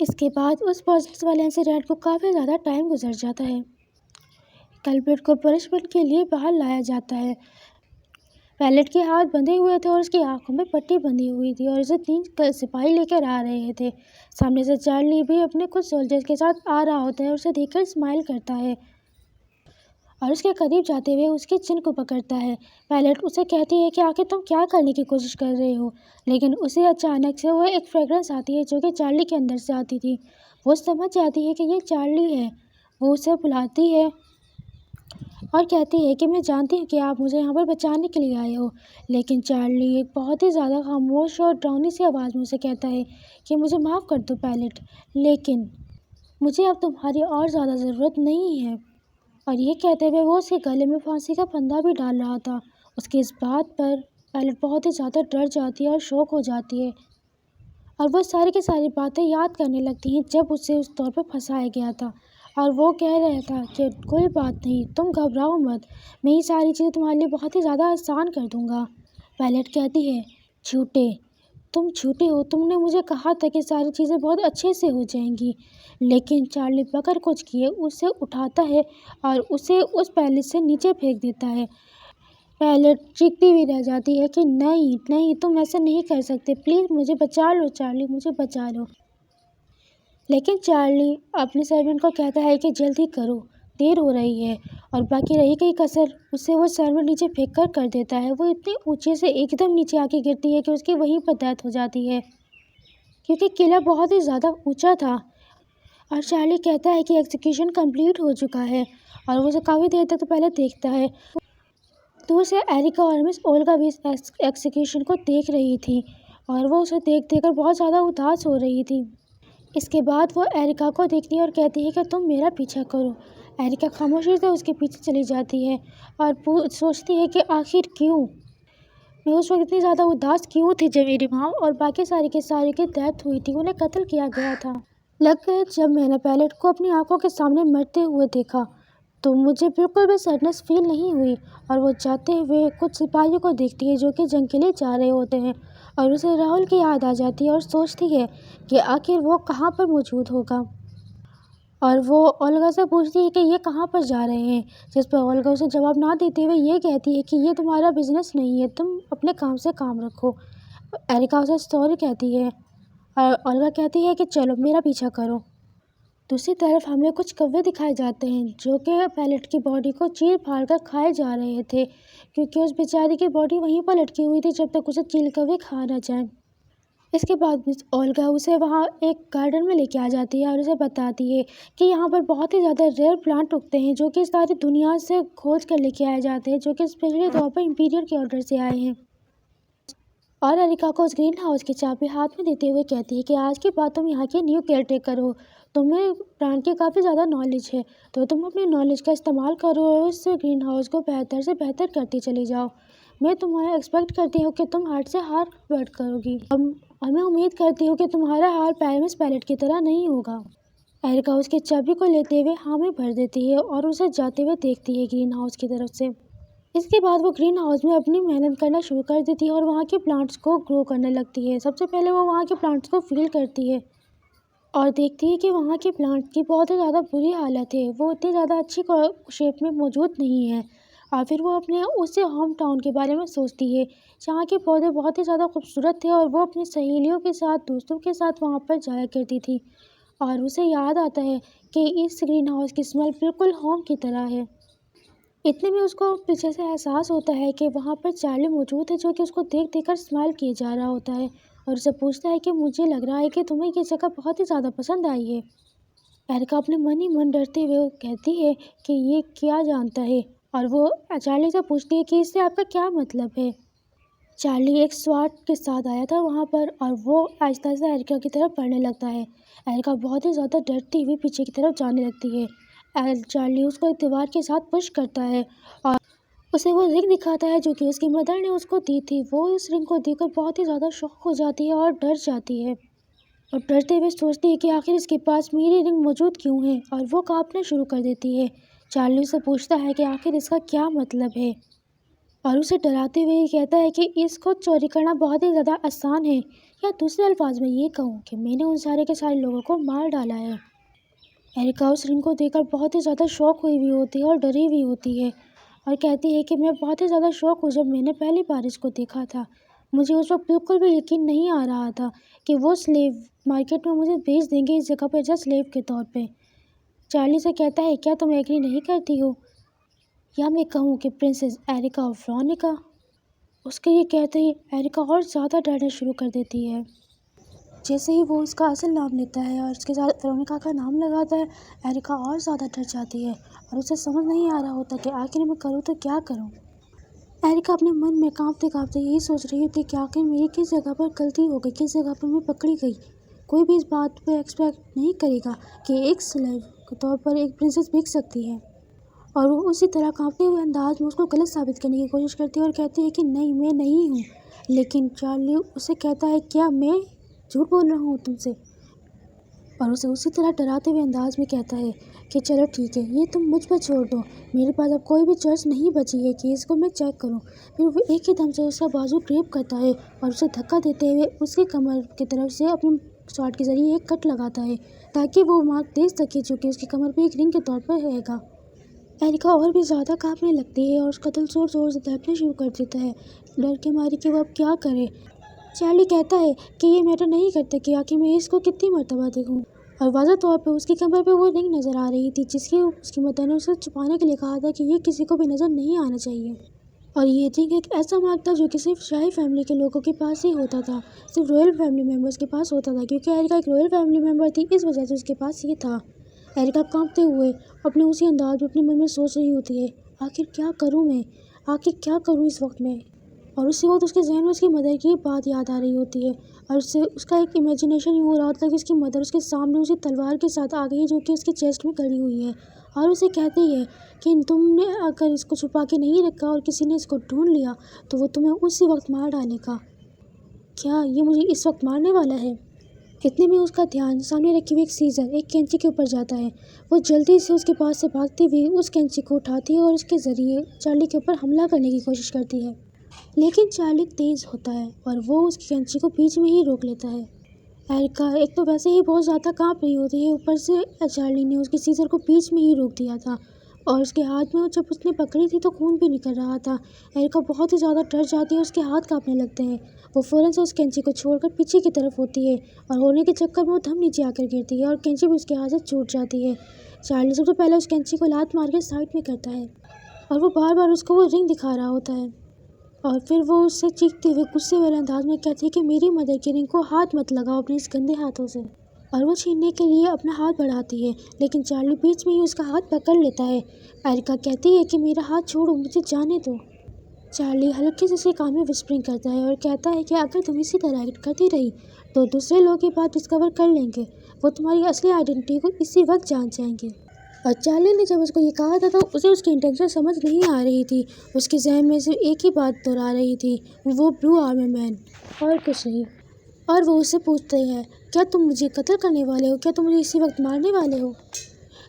इसके बाद उस पॉजिटिव वाले इंसिडेंट को काफ़ी ज़्यादा टाइम गुजर जाता है। कल्प्रिट को पनिशमेंट के लिए बाहर लाया जाता है। पैलेट के हाथ बंधे हुए थे और उसकी आंखों में पट्टी बंधी हुई थी और उसे 3 सिपाही लेकर आ रहे थे। सामने से चार्ली भी अपने कुछ सोल्जर्स के साथ आ रहा होता है और उसे देखकर स्माइल करता है और उसके करीब जाते हुए उसके चिन को पकड़ता है। पैलेट उसे कहती है कि आखिर तुम क्या करने की कोशिश कर रहे हो, लेकिन उसे अचानक से वो एक फ्रेग्रेंस आती है जो कि चार्ली के अंदर से आती थी। वो समझ जाती है कि ये चार्ली है। वो उसे बुलाती है और कहती है कि मैं जानती हूँ कि आप मुझे यहाँ पर बचाने के लिए आए हो, लेकिन चार्ली एक बहुत ही ज़्यादा खामोश और डरावनी सी आवाज़ में उसे कहता है कि मुझे माफ़ कर दो पैलेट, लेकिन मुझे अब तुम्हारी और ज़्यादा ज़रूरत नहीं है। और ये कहते हुए वो उसके गले में फांसी का फंदा भी डाल रहा था। उसकी इस बात पर पैलेट बहुत ही ज़्यादा डर जाती है और शौक हो जाती है और वो सारी की सारी बातें याद करने लगती हैं जब उसे उस तौर पर फंसाया गया था। और वो कह रहा था कि कोई बात नहीं, तुम घबराओ मत, मैं ये सारी चीज़ें तुम्हारे लिए बहुत ही ज़्यादा आसान कर दूँगा। पैलेट कहती है, झूठे, तुम झूठे हो, तुमने मुझे कहा था कि सारी चीज़ें बहुत अच्छे से हो जाएंगी। लेकिन चार्ली बगैर कुछ किए उसे उठाता है और उसे उस पैलेस से नीचे फेंक देता है। पैलेट चीखती भी रह जाती है कि नहीं नहीं, तुम ऐसा नहीं कर सकते, प्लीज़ मुझे बचा लो चार्ली, मुझे बचा लो। लेकिन चार्ली अपने सर्वेंट को कहता है कि जल्दी करो, देर हो रही है। और बाकी रही गई कसर उसे वो सर्वेंट नीचे फेंक कर देता है। वो इतने ऊंचे से एकदम नीचे आके गिरती है कि उसकी वहीं पर डेथ हो जाती है, क्योंकि किला बहुत ही ज़्यादा ऊंचा था। और चार्ली कहता है कि एग्जीक्यूशन कंप्लीट हो चुका है और वो काफ़ी देर तक तो पहले देखता है। दूर से एरिका और मिस ओल्गा भी एग्जीक्यूशन को देख रही थी और वो उसे देख कर बहुत ज़्यादा उदास हो रही थी। इसके बाद वो एरिका को देखती है और कहती है कि तुम मेरा पीछा करो। एरिका खामोशी से उसके पीछे चली जाती है और सोचती है कि आखिर क्यों, मैं उस वक्त इतनी ज़्यादा उदास क्यों थी जब मेरी माँ और बाकी सारी के सारी की डेथ हुई थी, उन्हें कत्ल किया गया था। लग गया जब मैंने पैलेट को अपनी आंखों के सामने मरते हुए देखा तो मुझे बिल्कुल भी सैडनेस फील नहीं हुई। और वो जाते हुए कुछ सिपाहियों को देखती है जो कि जंग के लिए जा रहे होते हैं और उसे राहुल की याद आ जाती है और सोचती है कि आखिर वो कहाँ पर मौजूद होगा। और वो ओल्गा से पूछती है कि ये कहाँ पर जा रहे हैं, जिस पर ओल्गा उसे जवाब ना देते हुए ये कहती है कि ये तुम्हारा बिजनेस नहीं है, तुम अपने काम से काम रखो। एरिका उसे सॉरी कहती है और ओल्गा कहती है कि चलो मेरा पीछा करो। दूसरी तरफ हमें कुछ कौवे दिखाए जाते हैं जो कि पैलेट की बॉडी को चीर फाड़ कर खाए जा रहे थे, क्योंकि उस बेचारी की बॉडी वहीं पर लटकी हुई थी जब तक उसे चील कौवे खा ना जाए। इसके बाद मिस ओल्गा उसे वहाँ एक गार्डन में लेके आ जाती है और उसे बताती है कि यहाँ पर बहुत ही ज़्यादा रेयर प्लांट उगते हैं जो कि सारी दुनिया से खोज कर लेके आए जाते हैं, जो कि स्पेशली तौर पर इंपीरियर के ऑर्डर से आए हैं। और एरिका को उस ग्रीन हाउस की चाबी हाथ में देते हुए कहती है कि आज के बाद तुम यहाँ के न्यू केयरटेकर हो, तुम्हें प्लांट की काफ़ी ज़्यादा नॉलेज है, तो तुम अपनी नॉलेज का इस्तेमाल करो और उस ग्रीन हाउस को बेहतर से बेहतर करती चली जाओ। मैं तुम्हें एक्सपेक्ट करती हूँ कि तुम हार्ट से हार बैठ करोगी। और मैं उम्मीद करती हूँ कि तुम्हारा हाल पैरामिस पैलेट की तरह नहीं होगा। एरिका उसकी चाबी को लेते हुए हाँ में भर देती है और उसे जाते हुए देखती है ग्रीन हाउस की तरफ से। इसके बाद वो ग्रीन हाउस में अपनी मेहनत करना शुरू कर देती है और वहाँ के प्लांट्स को ग्रो करने लगती है। सबसे पहले वो वहाँ के प्लांट्स को फील करती है और देखती है कि वहाँ के प्लांट की बहुत ही ज़्यादा बुरी हालत है, वो इतनी ज़्यादा अच्छी शेप में मौजूद नहीं है। और फिर वो अपने उस होम टाउन के बारे में सोचती है जहाँ के पौधे बहुत ही ज़्यादा खूबसूरत थे और वो अपनी सहेलियों के साथ, दोस्तों के साथ वहाँ पर जाया करती थी। और उसे याद आता है कि इस ग्रीन हाउस की स्मेल बिल्कुल होम की तरह है। इतने में उसको पीछे से एहसास होता है कि वहाँ पर चार्ली मौजूद है जो कि उसको देख देख कर स्माइल किए जा रहा होता है और उसे पूछता है कि मुझे लग रहा है कि तुम्हें ये जगह बहुत ही ज़्यादा पसंद आई है। एरिका अपने मन ही मन डरते हुए कहती है कि ये क्या जानता है और वो चार्ली से पूछती है कि इससे आपका क्या मतलब है। चार्ली एक स्वाट के साथ आया था वहाँ पर और वो आहिस्ता से एरिका की तरफ बढ़ने लगता है। एरिका बहुत ही ज़्यादा डरती हुई पीछे की तरफ जाने लगती है। चार्ली उसको एक दीवार के साथ पुश करता है और उसे वो रिंग दिखाता है जो कि उसकी मदर ने उसको दी थी। वो इस रिंग को देखकर बहुत ही ज़्यादा शॉक हो जाती है और डर जाती है और डरते हुए सोचती है कि आखिर इसके पास मेरी रिंग मौजूद क्यों है और वो कांपना शुरू कर देती है। चार्ली से पूछता है कि आखिर इसका क्या मतलब है। और उसे डराते हुए ये कहता है कि इसको चोरी करना बहुत ही ज़्यादा आसान है, या दूसरे अल्फाज में ये कहूँ कि मैंने उन सारे के सारे लोगों को मार डाला है। एरिका उस रिंग को देखकर बहुत ही ज़्यादा शौक हुई हुई होती है और डरी हुई होती है और कहती है कि मैं बहुत ही ज़्यादा शौक हूँ। जब मैंने पहली बार इसको देखा था, मुझे उस वक्त बिल्कुल भी यकीन नहीं आ रहा था कि वो स्लेव मार्केट में मुझे बेच देंगे इस जगह पर जस्ट स्लेव के तौर पे। चार्ली से कहता है, क्या तुम एग्री नहीं करती हो, या मैं कहूँ कि प्रिंसेस एरिका ऑफ वेरोनिका। उसके ये कहते ही एरिका और ज़्यादा डरना शुरू कर देती है। जैसे ही वो उसका असल नाम लेता है और उसके साथ वेरोनिका का नाम लगाता है, एरिका और ज़्यादा डर जाती है और उसे समझ नहीं आ रहा होता कि आखिर मैं करूँ तो क्या करूँ। एरिका अपने मन में कांपते कांपते यही सोच रही होती कि आखिर मेरी किस जगह पर गलती हो गई, किस जगह पर मैं पकड़ी गई। कोई भी इस बात पर एक्सपेक्ट नहीं करेगा कि एक स्लेव के तौर पर एक प्रिंसेस बिक सकती है। और वो उसी तरह कांपते हुए अंदाज में उसको गलत साबित करने की कोशिश करती है और कहती है कि नहीं, मैं नहीं हूँ। लेकिन चार्ली उसे कहता है, क्या मैं झूठ बोल रहा हूँ तुमसे, और उसे उसी तरह डराते हुए अंदाज में कहता है कि चलो ठीक है, ये तुम मुझ पर छोड़ दो, मेरे पास अब कोई भी चॉइस नहीं बची है कि इसको मैं चेक करूँ। फिर वो एक ही दम से उसका बाजू ग्रैब करता है और उसे धक्का देते हुए उसकी कमर की तरफ से अपने शॉट के ज़रिए एक कट लगाता है ताकि वो मार्क देख सके जो कि उसकी कमर पर एक रिंग के तौर पर रहेगा। एरिका और भी ज़्यादा कांपने लगती है और उसका दिल ज़ोर ज़ोर से धड़कना शुरू कर देता है, डर के मारे कि वो अब क्या करे। चार्ली कहता है कि ये मैटर नहीं करता कि आखिर मैं इसको कितनी मर्तबा देखूं, और वाज़ह तौर पे उसकी कमर पे वो रिंग नज़र आ रही थी जिसकी उसकी मदर ने उसे छुपाने के लिए कहा था कि ये किसी को भी नज़र नहीं आना चाहिए। और ये रिंग एक ऐसा मार्क था जो कि सिर्फ शाही फैमिली के लोगों के पास ही होता था, सिर्फ रॉयल फैमिली मेम्बर्स के पास होता था, क्योंकि एरिका एक रॉयल फैमिली मेम्बर थी, इस वजह से उसके पास ये था। एरिका कांपते हुए अपने उसी अंदाज में अपने मन में सोच रही होती है, आखिर क्या करूँ मैं, आखिर क्या करूँ इस वक्त में। और उसी वक्त उसके जहन में उसकी मदर की बात याद आ रही होती है और उससे उसका एक इमेजिनेशन यूँ हो रहा होता है कि उसकी मदर उसके सामने उसी तलवार के साथ आ गई है जो कि उसके चेस्ट में खड़ी हुई है और उसे कहती है कि तुमने अगर इसको छुपा के नहीं रखा और किसी ने इसको ढूंढ लिया तो वो तुम्हें उसी वक्त मार डालेगा। क्या ये मुझे इस वक्त मारने वाला है? इतने में उसका ध्यान सामने रखी हुई एक सीजर, एक कैंची के ऊपर जाता है। वो जल्दी से उसके पास से भागती हुई उस कैंची को उठाती है और उसके ज़रिए चार्ली के ऊपर हमला करने की कोशिश करती है, लेकिन चार्ली तेज़ होता है और वो उसकी कैंची को बीच में ही रोक लेता है। एरिका एक तो वैसे ही बहुत ज़्यादा कांप रही होती है, ऊपर से चार्ली ने उसकी सीजर को बीच में ही रोक दिया था और उसके हाथ में जब उसने पकड़ी थी तो खून भी निकल रहा था। एरिका बहुत ही ज़्यादा डर जाती है, उसके हाथ कांपने लगते हैं। वो फ़ौरन से उस कैंची को छोड़कर पीछे की तरफ होती है और होने के चक्कर में वो दम नीचे आकर गिरती है और कैंची भी उसके हाथ से छूट जाती है। चार्ली सबसे पहले उस कैंची को लात मार के साइड में करता है और वो बार बार उसको वो रिंग दिखा रहा होता है और फिर वो उससे चीखते हुए गुस्से वाले अंदाज में कहती है कि मेरी मदर की रिंग को हाथ मत लगाओ अपने इस गंदे हाथों से। और वो छीनने के लिए अपना हाथ बढ़ाती है, लेकिन चार्ली बीच में ही उसका हाथ पकड़ लेता है। एरिका कहती है कि मेरा हाथ छोड़ो, मुझे जाने दो। चार्ली हल्के से उसके कान में विस्परिंग करता है और कहता है कि अगर तुम इसी तरह एक्ट करती रही तो दूसरे लोग ये बात डिस्कवर कर लेंगे, वो तुम्हारी असली आइडेंटिटी को इसी वक्त जान जाएंगे। और चार्ली ने जब उसको ये कहा था तो उसे उसकी इंटेंशन समझ नहीं आ रही थी। उसके जहन में सिर्फ एक ही बात दोहरा रही थी, वो ब्लू आर्मर मैन, और कुछ नहीं। और वो उससे पूछते हैं, क्या तुम मुझे कत्ल करने वाले हो, क्या तुम मुझे इसी वक्त मारने वाले हो?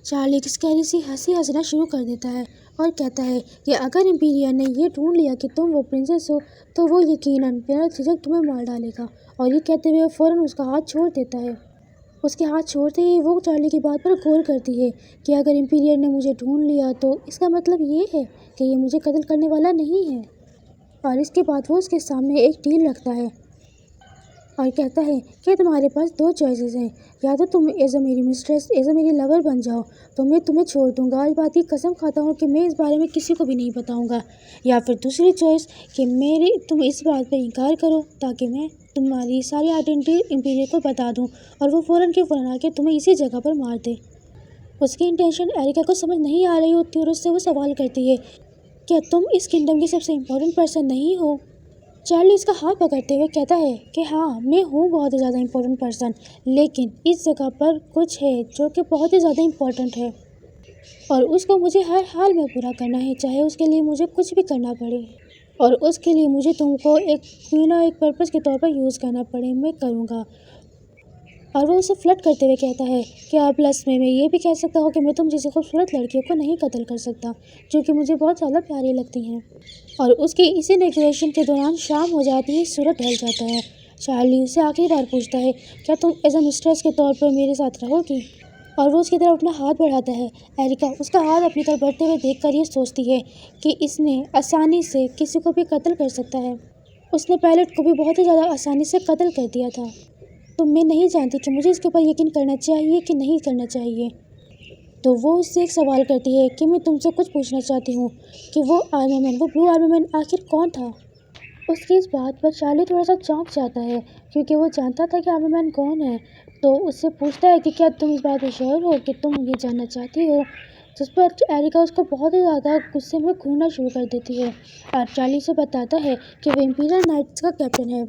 चार्ली एक स्कैरी सी हंसी हंसना शुरू कर देता है और कहता है कि अगर एम्पीरियर ने ये ढूंढ लिया कि तुम वो प्रिंसेस हो तो वो यकीनन बिना झिझक तुम्हें मार डालेगा। और ये कहते हुए फ़ौरन उसका हाथ छोड़ देता है। उसके हाथ छोड़ते ही वो चार्ली की बात पर गौर करती है कि अगर एम्पीरियर ने मुझे ढूंढ लिया तो इसका मतलब ये है कि ये मुझे कत्ल करने वाला नहीं है। और इसके बाद वो उसके सामने एक डील रखता है और कहता है कि तुम्हारे पास दो चॉइसेस हैं, या तो तुम एज अ मेरी मिस्ट्रेस, एज अ मेरी लवर बन जाओ तो मैं तुम्हें छोड़ दूंगा, आज बात की कसम खाता हूँ कि मैं इस बारे में किसी को भी नहीं बताऊंगा, या फिर दूसरी चॉइस कि तुम इस बात पर इनकार करो ताकि मैं तुम्हारी सारी आइडेंटिटी एम्पीरियर को बता दूं और वो फ़ौरन के फ़ौरन आके तुम्हें इसी जगह पर मार दे। उसकी इंटेंशन एरिका को समझ नहीं आ रही होती और उससे वो सवाल करती है, क्या तुम इस किंगडम की सबसे इम्पोर्टेंट पर्सन नहीं हो? चार्ली इसका हाथ पकड़ते हुए कहता है कि हाँ, मैं हूँ बहुत ही ज़्यादा इम्पोर्टेंट पर्सन, लेकिन इस जगह पर कुछ है जो कि बहुत ही ज़्यादा इम्पोर्टेंट है और उसको मुझे हर हाल में पूरा करना है, चाहे उसके लिए मुझे कुछ भी करना पड़े, और उसके लिए मुझे तुमको एक पर्पस के तौर पर यूज़ करना पड़े, मैं करूँगा। और वो उसे फ्लर्ट करते हुए कहता है कि आप प्लस में मैं ये भी कह सकता हूँ कि मैं तुम जैसी खूबसूरत लड़कियों को नहीं कत्ल कर सकता, जो कि मुझे बहुत ज़्यादा प्यारी लगती हैं। और उसकी इसी नेगोशिएशन के दौरान शाम हो जाती है, सूरज ढल जाता है। चार्ली उससे आखिरी बार पूछता है, क्या तुम एज ए मिस्ट्रेस के तौर पर मेरे साथ रहोगी? और वो उसकी तरफ अपना हाथ बढ़ाता है। एरिका उसका हाथ अपनी तरफ बढ़ते हुए देखकर ये सोचती है कि इसने आसानी से किसी को भी कत्ल कर सकता है। उसने पायलट को भी बहुत ही ज़्यादा आसानी से कत्ल कर दिया था। तो मैं नहीं जानती कि मुझे इसके ऊपर यकीन करना चाहिए कि नहीं करना चाहिए। तो वो उससे एक सवाल करती है कि मैं तुमसे कुछ पूछना चाहती हूँ कि वो आर्मामैन, वो ब्लू आर्मामैन आखिर कौन था? उसकी इस बात पर चार्ली थोड़ा सा चौंक जाता है, क्योंकि वो जानता था कि आर्मामैन कौन है। तो उससे पूछता है कि क्या तुम इस बात पर श्योर हो कि तुम ये जानना चाहती हो? जिस पर एरिका उसको बहुत ही ज़्यादा गुस्से में घूरना शुरू कर देती है और चार्ली से बताता है कि वो इंपीरियल नाइट्स का कैप्टन है।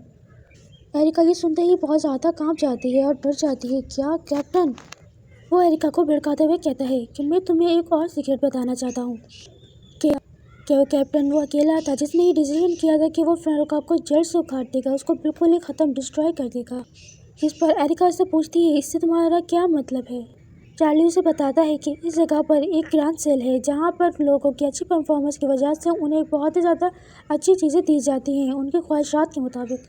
एरिका ये सुनते ही बहुत ज़्यादा कांप जाती है और डर जाती है। क्या कैप्टन? वो एरिका को भड़काते हुए कहता है कि मैं तुम्हें एक और सीक्रेट बताना चाहता हूँ कि वो कैप्टन वो अकेला था जिसने ये डिसीजन किया था कि वो फेरोकाप को जड़ से उखाड़ देगा, उसको बिल्कुल ही ख़त्म डिस्ट्रॉय कर देगा। जिस पर एरिका से पूछती है, इससे तुम्हारा क्या मतलब है? चार्ली उसे बताता है कि इस जगह पर एक ग्रांड सेल है जहाँ पर लोगों की अच्छी परफॉर्मेंस की वजह से उन्हें बहुत ही ज़्यादा अच्छी चीज़ें दी जाती हैं उनकी ख्वाहिशात के मुताबिक।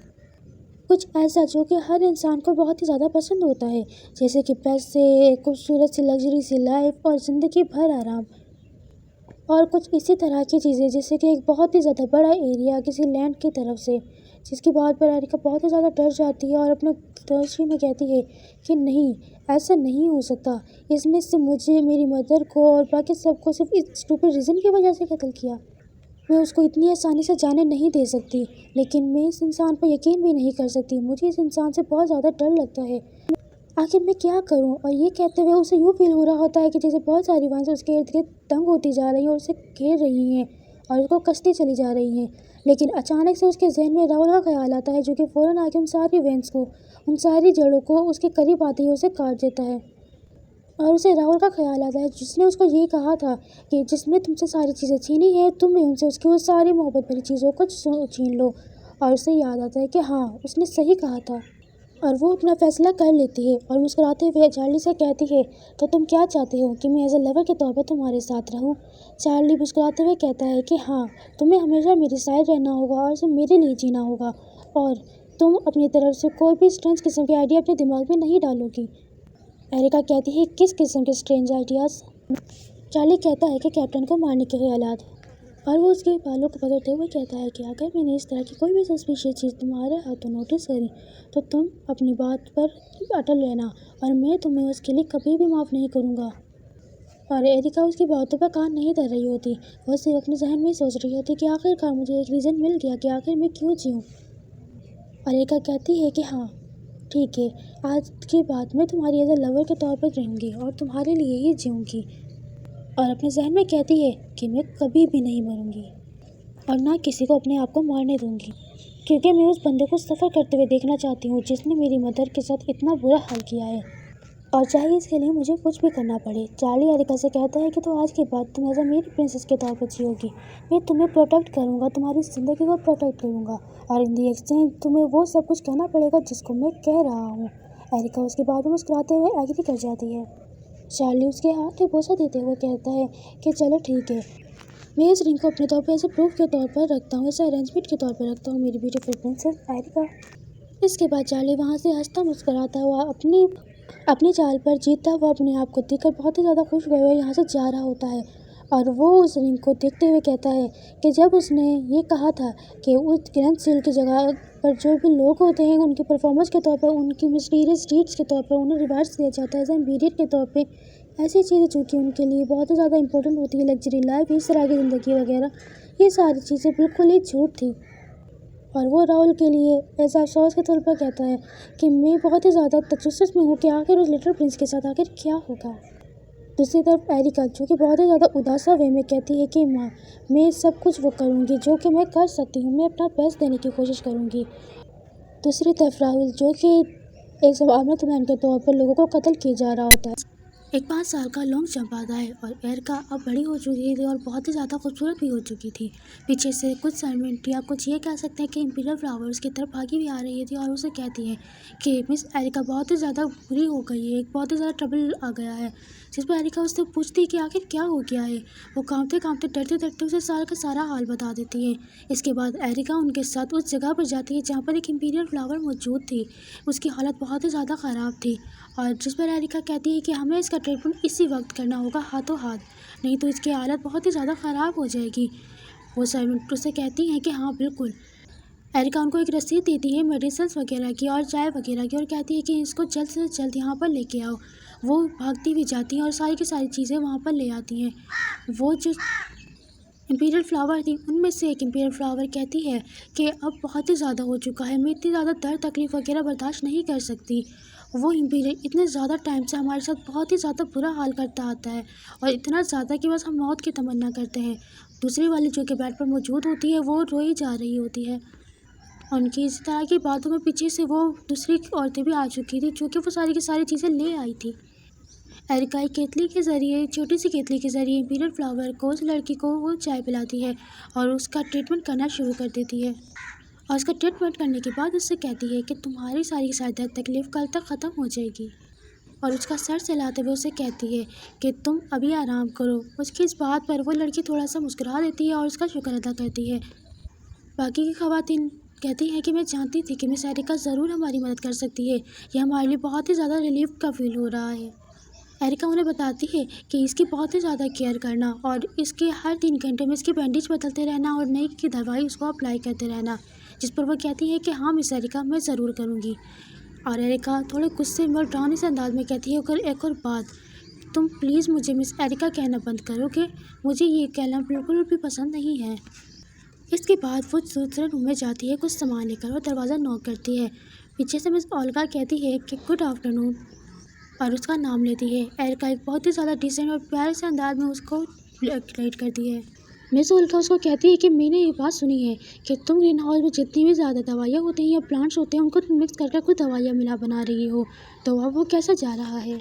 कुछ ऐसा जो कि हर इंसान को बहुत ही ज़्यादा पसंद होता है, जैसे कि पैसे, खूबसूरत सी लग्जरी सी लाइफ और ज़िंदगी भर आराम। और कुछ इसी तरह की चीज़ें, जैसे कि एक बहुत ही ज़्यादा बड़ा एरिया किसी लैंड की तरफ से, जिसकी बात पर एरिका बहुत ही ज़्यादा डर जाती है और अपने दोस्ती में कहती है कि नहीं, ऐसा नहीं हो सकता। इसने सिर्फ मुझे, मेरी मदर को और बाकी सबको सिर्फ इस स्टूपिड रीज़न की वजह से कत्ल किया। मैं उसको इतनी आसानी से जाने नहीं दे सकती, लेकिन मैं इस इंसान पर यकीन भी नहीं कर सकती। मुझे इस इंसान से बहुत ज़्यादा डर लगता है। आखिर मैं क्या करूं? और ये कहते हुए उसे यूँ फील हो रहा होता है कि जैसे बहुत सारी वाइन्स उसके इर्द गिर्द तंग होती जा रही हैं और उसे घेर रही हैं और उसको कसती चली जा रही हैं। लेकिन अचानक से उसके जहन में राहुल का ख्याल आता है, जो कि फ़ौरन आके उन सारी वेंस को, उन सारी जड़ों को उसके करीब आते ही उसे काट देता है। और उसे राहुल का ख्याल आता है, जिसने उसको ये कहा था कि जिसने तुमसे सारी चीज़ें छीनी है, तुम भी उनसे उसकी वो सारी मोहब्बत भरी चीज़ों को छीन लो। और उसे याद आता है कि हाँ, उसने सही कहा था। और वो अपना फैसला कर लेती है और मुस्कुराते हुए चार्ली से कहती है, तो तुम क्या चाहते हो कि मैं एज ए लवर के तौर पर तुम्हारे साथ रहूं? चार्ली मुस्कुराते हुए कहता है कि हाँ, तुम्हें हमेशा मेरी साइड रहना होगा और सिर्फ मेरे लिए जीना होगा, और तुम अपनी तरफ से कोई भी स्ट्रेंज किस्म के आइडिया अपने दिमाग में नहीं डालोगी। एरिका कहती है, किस किस्म के स्ट्रेंज आइडियाज़? चार्ली कहता है कि कैप्टन को मारने के ख्यालात। और वो उसके बालों को पकड़ते हुए कहता है कि अगर मैंने इस तरह की कोई भी सस्पिशियस चीज़ तुम्हारे हाथों नोटिस करी, तो तुम अपनी बात पर अटल रहना और मैं तुम्हें उसके लिए कभी भी माफ़ नहीं करूँगा। और एरिका उसकी बातों पर कान नहीं धर रही होती। वो सिर्फ अपने जहन में ही सोच रही होती कि आखिरकार मुझे एक रीज़न मिल गया कि आखिर मैं क्यों जीऊँ। और एरिका कहती है कि हाँ, ठीक है, आज के बाद मैं तुम्हारी एज ए लवर के तौर पर रहूँगी और तुम्हारे लिए ही जीऊँगी। और अपने जहन में कहती है कि मैं कभी भी नहीं मरूँगी और ना किसी को अपने आप को मारने दूँगी, क्योंकि मैं उस बंदे को सफ़र करते हुए देखना चाहती हूँ जिसने मेरी मदर के साथ इतना बुरा हाल किया है, और चाहे इसके लिए मुझे कुछ भी करना पड़े। चार्ली एरिका से कहता है कि तो आज के बाद तुम एज ए मेरी प्रिंसेस के तौर पर जियोगी। मैं तुम्हें प्रोटेक्ट करूँगा, तुम्हारी ज़िंदगी को प्रोटेक्ट करूँगा, और इन दी एक्सचेंज तुम्हें वो सब कुछ कहना पड़ेगा जिसको मैं कह रहा हूँ। एरिका उसके बाद मुस्कुराते हुए एग्री कर जाती है। चार्ली उसके हाथ में बोसा देते हुए कहता है कि चलो ठीक है, मैं इस रिंग को अपने तौर पर ऐसे प्रूफ के तौर पर रखता हूँ, ऐसे अरेंजमेंट के तौर पर रखता हूँ, मेरी ब्यूटीफुल प्रिंसेस एरिका। इसके बाद चार्ली वहाँ से हंसता मुस्कुराता हुआ अपनी चाल पर जीतता हुआ अपने आप को देखकर बहुत ही ज़्यादा खुश हुआ यहाँ से जा रहा होता है। और वो उस रिंग को देखते हुए कहता है कि जब उसने ये कहा था कि उस ग्रैंड सेल की जगह पर जो भी लोग होते हैं उनकी परफॉर्मेंस के तौर पर, उनकी मिस्टीरियस डीड्स के तौर पर उन्हें रिवार्ड्स दिया जाता है एज एम्पीरियर के तौर पे, ऐसी चीज़ें जो कि उनके लिए बहुत ही ज़्यादा इंपॉर्टेंट होती है, लग्जरी लाइफ, इस तरह की ज़िंदगी वगैरह, ये सारी चीज़ें बिल्कुल ही झूठ थी। और वो राहुल के लिए ऐसा अफसोस के तौर पर कहता है कि मैं बहुत ही ज़्यादा तजस्सुस में हूँ कि आखिर उस लिटिल प्रिंस के साथ आखिर क्या होगा। दूसरी तरफ एरिका, जो कि बहुत ही ज़्यादा उदासा वे में कहती है कि माँ, मैं सब कुछ वो करूँगी जो कि मैं कर सकती हूँ, मैं अपना बेस्ट देने की कोशिश करूँगी। दूसरी तरफ राहुल, जो कि एक आर्मड मैन के तौर पर लोगों को कत्ल किया जा रहा होता है। एक 5 साल का लॉन्ग जंप आता है और एरिका अब बड़ी हो चुकी थी और बहुत ही ज़्यादा खूबसूरत भी हो चुकी थी। पीछे से कुछ सर्वेंट या कुछ ये कह सकते हैं कि इम्पीरियल फ्लावर उसकी तरफ भागी भी आ रही थी और उसे कहती है कि मिस एरिका बहुत ही ज़्यादा बुरी हो गई है, बहुत ही ज़्यादा ट्रबल आ गया है। जिस पर एरिका उससे पूछती है कि आखिर क्या हो गया है। वो कांपते कांपते डरते डरते उसे सारा का सारा हाल बता देती है। इसके बाद एरिका उनके साथ उस जगह पर जाती है जहाँ पर एक इम्पीरियल फ्लावर मौजूद थी। उसकी हालत बहुत ही ज़्यादा ख़राब थी और जिस पर एरिका कहती है कि हमें इसका ट्रीटमेंट इसी वक्त करना होगा, हाथों हाथ, नहीं तो इसकी हालत बहुत ही ज़्यादा ख़राब हो जाएगी। वो सर्वेंट उससे कहती हैं कि हाँ बिल्कुल। एरिका उनको एक रसीद देती है मेडिसिन वगैरह की और चाय वगैरह की और कहती है कि इसको जल्द से जल्द यहाँ पर लेके आओ। वो भागती भी जाती हैं और सारी की सारी चीज़ें वहाँ पर ले आती हैं। वो जो इम्पीरियल फ्लावर थी उनमें से एक इम्पीरियल फ्लावर कहती है कि अब बहुत ही ज़्यादा हो चुका है, मैं इतनी ज़्यादा दर्द तकलीफ़ वगैरह बर्दाश्त नहीं कर सकती। वो इम्पीरियल इतने ज़्यादा टाइम से हमारे साथ बहुत ही ज़्यादा बुरा हाल करता आता है और इतना ज़्यादा कि बस हम मौत की तमन्ना करते हैं। दूसरी वाली जो कि बेड पर मौजूद होती है वो रोई जा रही होती है। उनकी इसी तरह की बातों में पीछे से वो दूसरी औरतें भी आ चुकी थी जो कि वो सारी की सारी चीज़ें ले आई थी। एरिका एक केतली के ज़रिए, छोटी सी केतली के ज़रिए इम्पीरियल फ्लावर को, उस लड़की को वो चाय पिलाती है और उसका ट्रीटमेंट करना शुरू कर देती है। और उसका ट्रीटमेंट करने के बाद उससे कहती है कि तुम्हारी सारी दर्द तकलीफ़ कल तक ख़त्म हो जाएगी। और उसका सर सहलाते हुए उसे कहती है कि तुम अभी आराम करो। उसकी इस बात पर वो लड़की थोड़ा सा मुस्कुरा देती है और उसका शुक्र अदा करती है। बाकी की ख़वातीन कहती हैं कि मैं जानती थी कि मिस एरिका ज़रूर हमारी मदद कर सकती है, यह हमारे लिए बहुत ही ज़्यादा रिलीफ का फील हो रहा है। एरिका उन्हें बताती है कि इसकी बहुत ही ज़्यादा केयर करना और इसके हर 3 घंटे में इसकी बैंडेज बदलते रहना और नई की दवाई उसको अप्लाई करते रहना। जिस पर वो कहती है कि हाँ मिस एरिका, मैं ज़रूर करूँगी। और एरिका थोड़े गुस्से में और डरावनी से अंदाज में कहती है अगर एक और बात, तुम प्लीज़ मुझे मिस एरिका कहना बंद करोगे, मुझे ये कहना बिल्कुल भी पसंद नहीं है। इसके बाद वो दूसरे रूम में जाती है कुछ सामान लेकर और दरवाज़ा नॉक करती है। पीछे से मिस ओल्गा कहती है कि गुड आफ्टरनून और उसका नाम लेती है। एरिका एक बहुत ही ज़्यादा डिसेंट और प्यारे से अंदाज में उसको ग्रीट करती है। मिस ओल्गा उसको कहती है कि मैंने ये बात सुनी है कि तुम ग्रीन हाउस में जितनी भी ज़्यादा दवाइयाँ होती हैं या प्लांट्स होते हैं उनको मिक्स करके कुछ दवाइयाँ मिला बना रही हो, तो अब वो कैसा जा रहा है।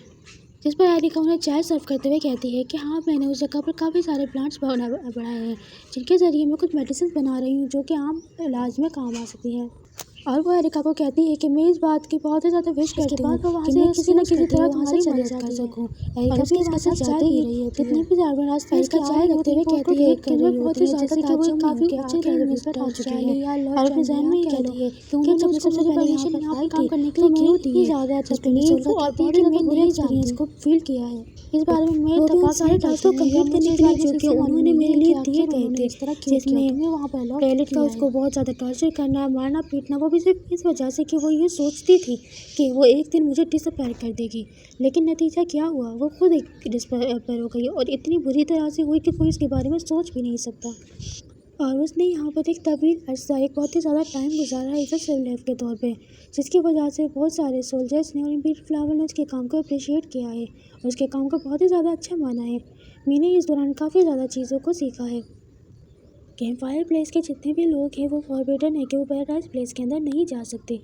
जिस पर एरिका उन्हें चाय सर्व करते हुए कहती है कि हाँ मैंने उस जगह पर काफ़ी सारे प्लांट्स बढ़ाए हैं जिनके ज़रिए मैं कुछ मेडिसिन बना रही हूँ जो कि आम इलाज में काम आ सकती हैं। और वो एरिका को कहती है कि मैं इस बात की बहुत ही ज़्यादा विश करती हूँ कि मैं किसी न किसी तरह तुम्हारी मदद कर सकूँ। एरिका भी इसके साथ जाती ही रही होती है। कितने भी रास्ते इसका चाय रखते हुए कहती है कि मैं बहुत ही ज़्यादा कि वो काफ़ी अच्छे लेवल पर आ चुकी है और अपने जहन में ही कहती है कि जब मैं सबसे पहले यहाँ पर काम करने के लिए गई थी ज़्यादा तकलीफ और बहुत ही बुरे एक्सपीरियंस को फील किया है। इस बारे में मैं तमाम सारे टास्क को कंप्लीट करने के लिए जो कि उन्होंने मेरे लिए दिए गए थे, जिसमें पैलेट का उसको बहुत ज़्यादा टॉर्चर करना, मारना पीटना, वो भी सिर्फ इस वजह से कि वो ये सोचती थी कि वो एक दिन मुझे डिसअपेयर कर देगी। लेकिन नतीजा क्या हुआ, वो खुद एक डिसअपेयर हो गई और इतनी बुरी तरह से हुई कि कोई इसके बारे में सोच भी नहीं सकता। और उसने यहाँ पर एक तवील अर्सा एक बहुत ही ज़्यादा टाइम गुजारा है एज अ सेल्फ के तौर पे, जिसकी वजह से बहुत सारे सोल्जर्स ने और इम्पीरियल फ्लावर ने उसके काम को अप्रिशिएट किया है और उसके काम को बहुत ही ज़्यादा अच्छा माना है। मैंने इस दौरान काफ़ी ज़्यादा चीज़ों को सीखा है। कैंप फायर प्लेस के जितने भी लोग हैं वो फॉरबिडन है कि वो पैराडाइज प्लेस के अंदर नहीं जा सकते,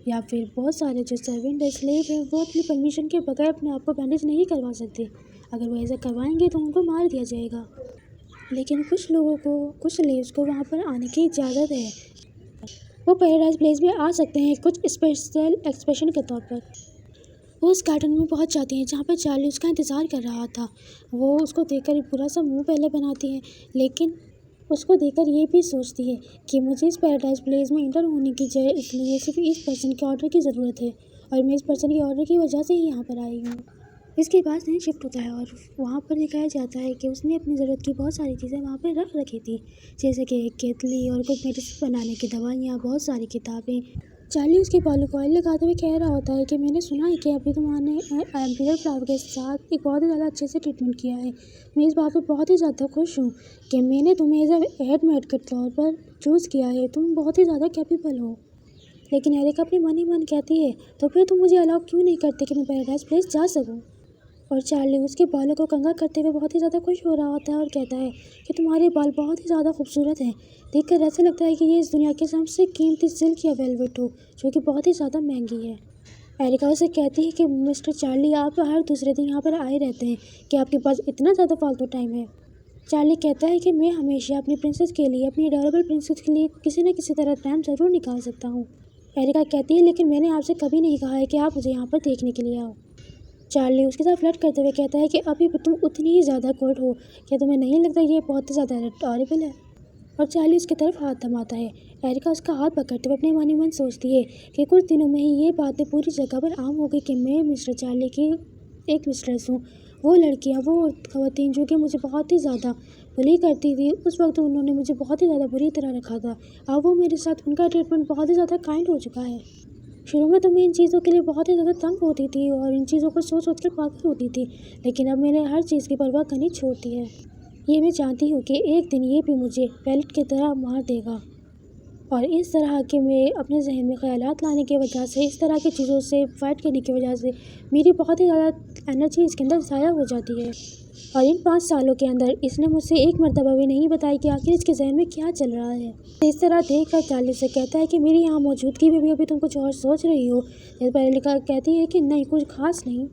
या फिर बहुत सारे जो सर्वेंट स्लेव हैं वो अपनी परमिशन के बगैर अपने आप को बैंडेज नहीं करवा सकते। अगर वो ऐसा करवाएंगे तो उनको मार दिया जाएगा। लेकिन कुछ लोगों को, कुछ स्लेव्स को वहाँ पर आने की इजाज़त है, वो पैराडाइज प्लेस में आ सकते हैं कुछ स्पेशल एक्सप्रेशन के तौर पर। वो उस गार्डन में पहुँच जाती हैं जहाँ पर चार्ली उसका इंतज़ार कर रहा था। वो उसको देखकर पूरा सा मुंह पहले बनाती है, लेकिन उसको देखकर ये भी सोचती है कि मुझे इस पैराडाइज प्लेस में इंटर होने की लिए सिर्फ इस पर्सन के ऑर्डर की ज़रूरत है और मैं इस पर्सन के ऑर्डर की वजह से ही यहाँ पर आई हूँ। इसके बाद सीन शिफ्ट होता है और वहाँ पर दिखाया जाता है कि उसने अपनी ज़रूरत की बहुत सारी चीज़ें वहाँ पर रख रखी थी, जैसे कि एक केतली और कुछ मेडिसिन बनाने की दवाइयाँ, बहुत सारी किताबें। चार्ली उसके बालों को ऑयल लगाते हुए कह रहा होता है कि मैंने सुना है कि अभी तुम्हारे इम्पीरियल फ्लावर के साथ एक बहुत ही ज़्यादा अच्छे से ट्रीटमेंट किया है। मैं इस बात पर बहुत ही ज़्यादा खुश हूँ कि मैंने तुम्हें एज ए हेडमेड के तौर पर चूज़ किया है। तुम बहुत ही ज़्यादा कैपेबल हो। लेकिन एरिका अपने मन ही मन कहती है तो फिर तुम मुझे अलाउ क्यों नहीं करते कि मैं पैराडाइज प्लेस जा सकूँ। और चार्ली उसके बालों को कंघा करते हुए बहुत ही ज़्यादा खुश हो रहा होता है और कहता है कि तुम्हारे बाल बहुत ही ज़्यादा खूबसूरत हैं, देखकर ऐसा लगता है कि ये इस दुनिया की सबसे कीमती सिल्क या वेलवेट हो जो कि बहुत ही ज़्यादा महंगी है। एरिका उसे कहती है कि मिस्टर चार्ली, आप हर दूसरे दिन यहाँ पर आए रहते हैं कि आपके पास इतना ज़्यादा फालतू टाइम है। चार्ली कहता है कि मैं हमेशा अपनी प्रिंसेस के लिए, अपनी अडोरेबल प्रिंसेस के लिए किसी न किसी तरह टाइम ज़रूर निकाल सकता हूँ। एरिका कहती है, लेकिन मैंने आपसे कभी नहीं कहा है कि आप मुझे यहाँ पर देखने के लिए आओ। चार्ली उसके साथ फ्लर्ट करते हुए कहता है कि अभी भी तुम उतनी ही ज़्यादा कोल्ड हो, क्या तुम्हें नहीं लगता ये बहुत ही ज़्यादा अडोरेबल है? और चार्ली उसकी तरफ हाथ थमाता है। एरिका उसका हाथ पकड़ते हुए अपने मन ही मन सोचती है कि कुछ दिनों में ही ये बातें पूरी जगह पर आम हो गई कि मैं मिस्टर चार्ली की एक मिस्ट्रेस हूँ। वो लड़कियाँ, वो खवातीन जो कि मुझे बहुत ही ज़्यादा बुली करती थी, उस वक्त उन्होंने मुझे बहुत ही ज़्यादा बुरी तरह रखा था। अब वो मेरे साथ, उनका ट्रीटमेंट बहुत ही ज़्यादा काइंड हो चुका है। शुरू में तो मैं इन चीज़ों के लिए बहुत ही ज़्यादा तंग होती थी और इन चीज़ों को सोच सोच कर पागल होती थी, लेकिन अब मैंने हर चीज़ की परवाह करनी छोड़ दी है। ये मैं जानती हूँ कि एक दिन ये भी मुझे पैलेट की तरह मार देगा, और इस तरह के मैं अपने जहन में ख्यालात लाने की वजह से, इस तरह की चीज़ों से फाइट करने की वजह से मेरी बहुत ही ज़्यादा एनर्जी इसके अंदर ज़ाया हो जाती है। और इन 5 सालों के अंदर इसने मुझसे एक मर्तबा भी नहीं बताई कि आखिर इसके जहन में क्या चल रहा है। इस तरह देख कर चार्ली से कहता है कि मेरी यहाँ मौजूदगी में भी अभी तुम कुछ और सोच रही हो। इस पर एरिका कहती है कि नहीं, कुछ खास नहीं।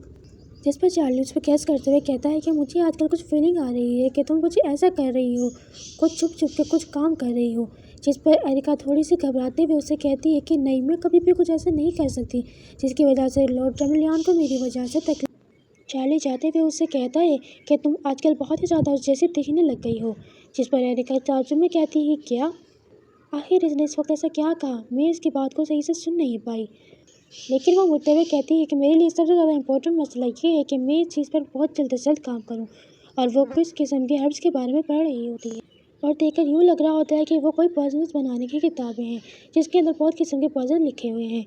जिस पर चार्ली उस पर केस करते हुए कहता है कि मुझे आजकल कुछ फीलिंग आ रही है कि तुम कुछ ऐसा कर रही हो, कुछ छुप छुप के कुछ काम कर रही हो। जिस पर एरिका थोड़ी सी घबराते हुए उससे कहती है कि नहीं, मैं कभी भी कुछ ऐसा नहीं कर सकती जिसकी वजह से लॉर्ड ट्रेमेलियन को मेरी वजह से तकलीफ। चार्ली जाते हुए उससे कहता है कि तुम आजकल बहुत ही ज़्यादा उस जैसी दिखने लग गई हो। जिस पर एरिका ताज्जुब में कहती है, क्या? आखिर इसने इस वक्त ऐसा क्या कहा? मैं इसकी बात को सही से सुन नहीं पाई, लेकिन वो मुड़ते हुए कहती है कि मेरे लिए सबसे ज़्यादा इम्पोर्टेंट मसला ये है कि मैं इस चीज़ पर बहुत जल्द से जल्द काम करूं। और वो किस किस्म के हर्ब्स के बारे में पढ़ रही होती है और देखकर यूँ लग रहा होता है कि वो कोई पॉइजन्स बनाने की किताबें हैं जिसके अंदर बहुत किस्म के पॉइजन लिखे हुए हैं।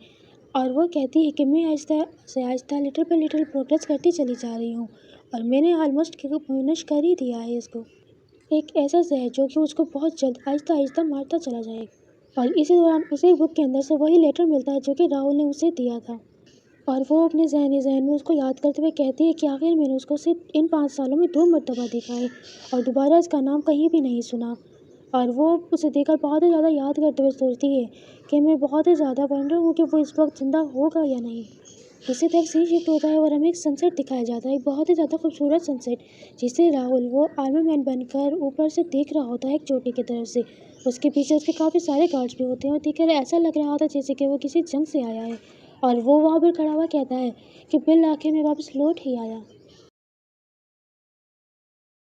और वो कहती है कि मैं आहिस्ता से आहिस्ता, लिटिल बाय लिटिल प्रोग्रेस करती चली जा रही हूँ, और मैंने ऑलमोस्ट फिनिश कर ही दिया है इसको। एक ऐसा जहर जो कि उसको बहुत जल्द आहिस्ता आहिस्ता मारता चला जाए। और इसी दौरान उसे बुक के अंदर से वही लेटर मिलता है जो कि राहुल ने उसे दिया था, और वो अपने जहन में उसको याद करते हुए कहती है कि आखिर मैंने उसको सिर्फ इन 5 सालों में 2 मरतबा देखा है और दोबारा इसका नाम कहीं भी नहीं सुना। और वो उसे देखकर बहुत ही ज़्यादा याद करते हुए सोचती है कि मैं बहुत ही ज़्यादा वंडर हूँ कि वो इस वक्त जिंदा होगा या नहीं। इसी तरफ सीन शिफ्ट होता है और हमें एक सनसेट दिखाया जाता है, एक बहुत ही ज़्यादा खूबसूरत सनसेट, जिसे राहुल वो आर्मी मैन बनकर ऊपर से देख रहा होता है एक चोटी की तरफ से। उसके पीछे उसके काफ़ी सारे गार्ड्स भी होते हैं और देखकर ऐसा लग रहा था जैसे कि वो किसी जंग से आया है। और वो वहाँ पर खड़ा हुआ कहता है कि बिल आखिर में वापस लौट ही आया।